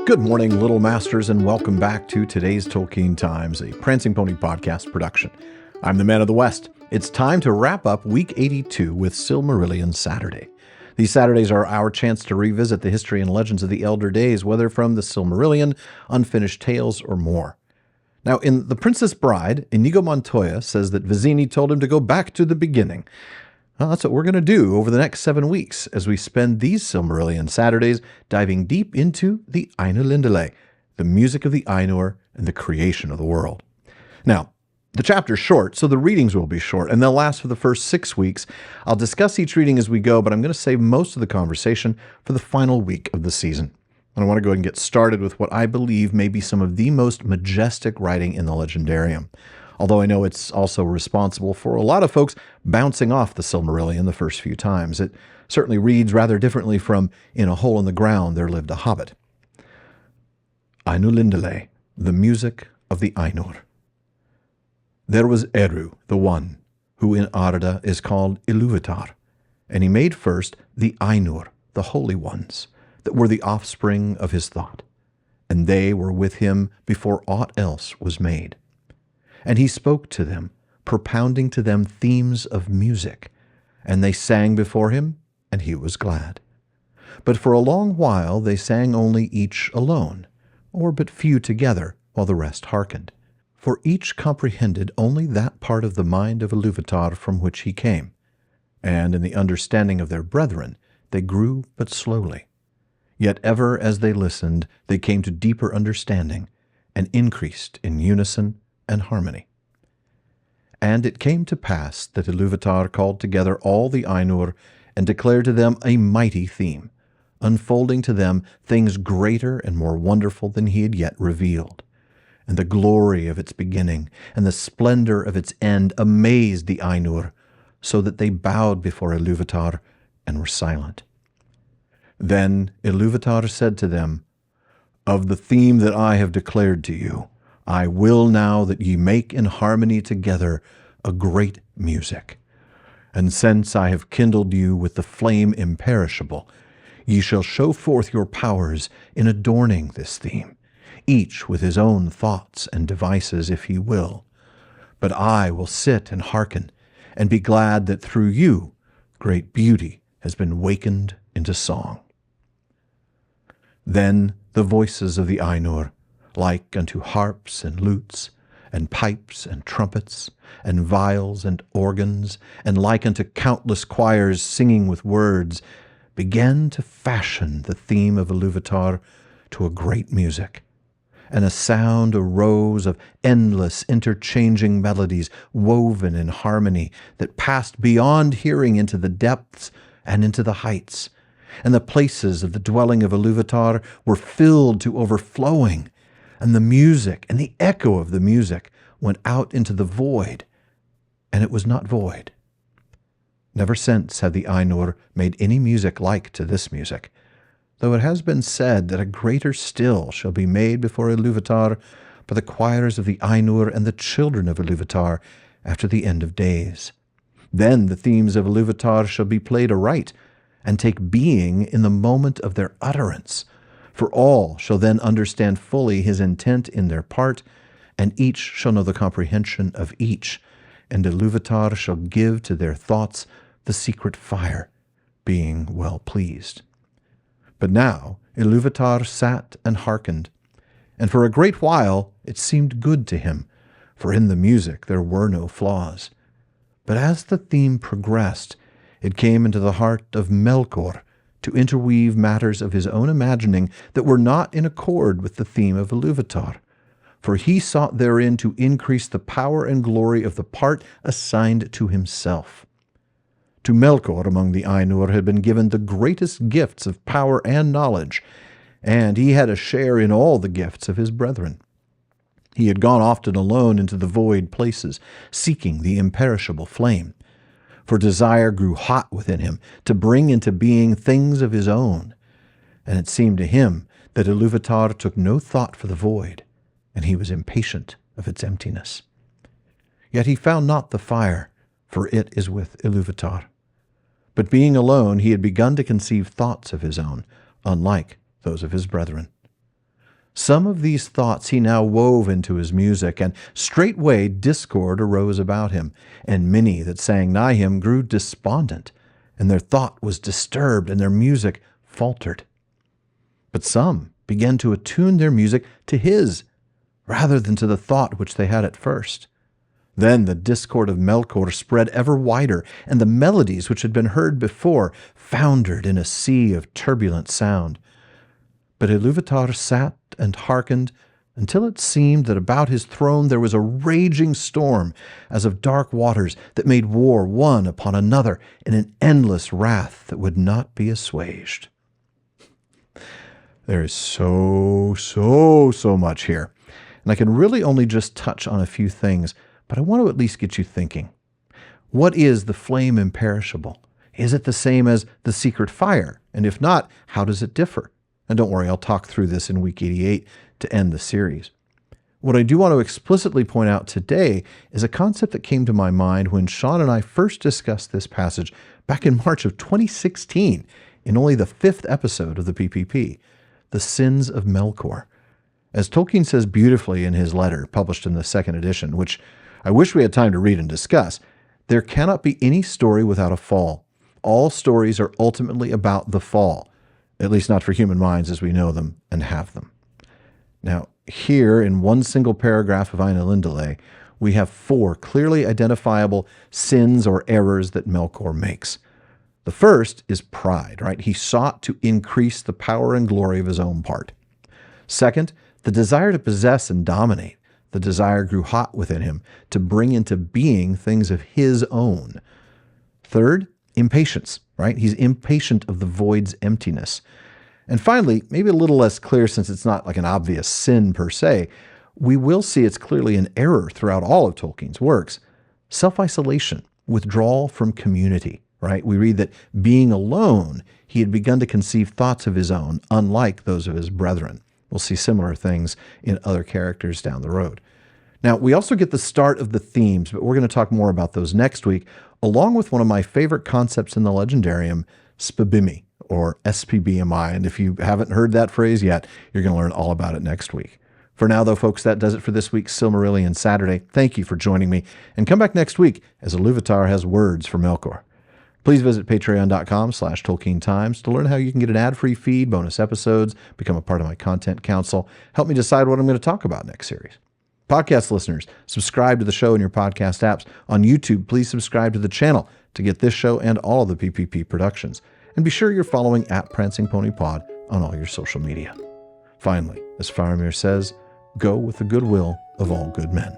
Good morning, Little Masters, and welcome back to today's Tolkien Times, a Prancing Pony podcast production. I'm the Man of the West. It's time to wrap up Week 82 with Silmarillion Saturday. These Saturdays are our chance to revisit the history and legends of the Elder Days, whether from the Silmarillion, Unfinished Tales, or more. Now, in The Princess Bride, Inigo Montoya says that Vizzini told him to go back to the beginning. Well, that's what we're going to do over the next 7 weeks as we spend these Silmarillion Saturdays diving deep into the Ainulindalë, the music of the Ainur and the creation of the world. Now, the chapter's short, so the readings will be short, and they'll last for the first 6 weeks. I'll discuss each reading as we go, but I'm going to save most of the conversation for the final week of the season. And I want to go ahead and get started with what I believe may be some of the most majestic writing in the Legendarium. Although I know it's also responsible for a lot of folks bouncing off the Silmarillion the first few times. It certainly reads rather differently from "In a hole in the ground there lived a hobbit." Ainulindalë, the music of the Ainur. There was Eru, the one, who in Arda is called Ilúvatar, and he made first the Ainur, the holy ones, that were the offspring of his thought, and they were with him before aught else was made. And he spoke to them, propounding to them themes of music, and they sang before him, and he was glad. But for a long while they sang only each alone, or but few together, while the rest hearkened. For each comprehended only that part of the mind of Ilúvatar from which he came, and in the understanding of their brethren they grew but slowly. Yet ever as they listened, they came to deeper understanding, and increased in unison and harmony. And it came to pass that Ilúvatar called together all the Ainur and declared to them a mighty theme, unfolding to them things greater and more wonderful than he had yet revealed. And the glory of its beginning and the splendor of its end amazed the Ainur, so that they bowed before Ilúvatar and were silent. Then Ilúvatar said to them, "Of the theme that I have declared to you, I will now that ye make in harmony together a great music. And since I have kindled you with the flame imperishable, ye shall show forth your powers in adorning this theme, each with his own thoughts and devices if he will. But I will sit and hearken, and be glad that through you great beauty has been wakened into song." Then the voices of the Ainur, like unto harps and lutes, and pipes and trumpets, and viols and organs, and like unto countless choirs singing with words, began to fashion the theme of Ilúvatar to a great music. And a sound arose of endless interchanging melodies woven in harmony that passed beyond hearing into the depths and into the heights. And the places of the dwelling of Ilúvatar were filled to overflowing, and the music and the echo of the music went out into the void, and it was not void. Never since have the Ainur made any music like to this music, though it has been said that a greater still shall be made before Ilúvatar by the choirs of the Ainur and the children of Ilúvatar after the end of days. Then the themes of Ilúvatar shall be played aright, and take being in the moment of their utterance, for all shall then understand fully his intent in their part, and each shall know the comprehension of each, and Ilúvatar shall give to their thoughts the secret fire, being well pleased. But now Ilúvatar sat and hearkened, and for a great while it seemed good to him, for in the music there were no flaws. But as the theme progressed, it came into the heart of Melkor to interweave matters of his own imagining that were not in accord with the theme of Ilúvatar, for he sought therein to increase the power and glory of the part assigned to himself. To Melkor among the Ainur had been given the greatest gifts of power and knowledge, and he had a share in all the gifts of his brethren. He had gone often alone into the void places, seeking the imperishable flame, for desire grew hot within him to bring into being things of his own, and it seemed to him that Ilúvatar took no thought for the void, and he was impatient of its emptiness. Yet he found not the fire, for it is with Ilúvatar. But being alone, he had begun to conceive thoughts of his own, unlike those of his brethren. Some of these thoughts he now wove into his music, and straightway discord arose about him, and many that sang nigh him grew despondent, and their thought was disturbed, and their music faltered. But some began to attune their music to his, rather than to the thought which they had at first. Then the discord of Melkor spread ever wider, and the melodies which had been heard before foundered in a sea of turbulent sound. But Ilúvatar sat and hearkened until it seemed that about his throne there was a raging storm, as of dark waters, that made war one upon another in an endless wrath that would not be assuaged. There is so much here, and I can really only just touch on a few things, but I want to at least get you thinking. What is the flame imperishable? Is it the same as the secret fire? And if not, how does it differ? And don't worry, I'll talk through this in week 88 to end the series. What I do want to explicitly point out today is a concept that came to my mind when Sean and I first discussed this passage back in March of 2016, in only the 5th episode of the PPP, The Sins of Melkor. As Tolkien says beautifully in his letter, published in the 2nd edition, which I wish we had time to read and discuss, there cannot be any story without a fall. All stories are ultimately about the fall, at least not for human minds as we know them and have them. Now, here in one single paragraph of Ainulindalë, we have 4 clearly identifiable sins or errors that Melkor makes. The first is pride, right? He sought to increase the power and glory of his own part. Second, the desire to possess and dominate. The desire grew hot within him to bring into being things of his own. Third, impatience, right? He's impatient of the void's emptiness. And finally, maybe a little less clear since it's not like an obvious sin per se, we will see it's clearly an error throughout all of Tolkien's works. Self-isolation, withdrawal from community, right? We read that being alone, he had begun to conceive thoughts of his own, unlike those of his brethren. We'll see similar things in other characters down the road. Now, we also get the start of the themes, but we're going to talk more about those next week, along with one of my favorite concepts in the Legendarium, spbimi, or SPBMI. And if you haven't heard that phrase yet, you're going to learn all about it next week. For now, though, folks, that does it for this week's Silmarillion Saturday. Thank you for joining me, and come back next week as Ilúvatar has words for Melkor. Please visit patreon.com/TolkienTimes to learn how you can get an ad-free feed, bonus episodes, become a part of my content council, help me decide what I'm going to talk about next series. Podcast listeners, subscribe to the show in your podcast apps. On YouTube, please subscribe to the channel to get this show and all of the PPP productions. And be sure you're following @PrancingPonyPod on all your social media. Finally, as Faramir says, go with the goodwill of all good men.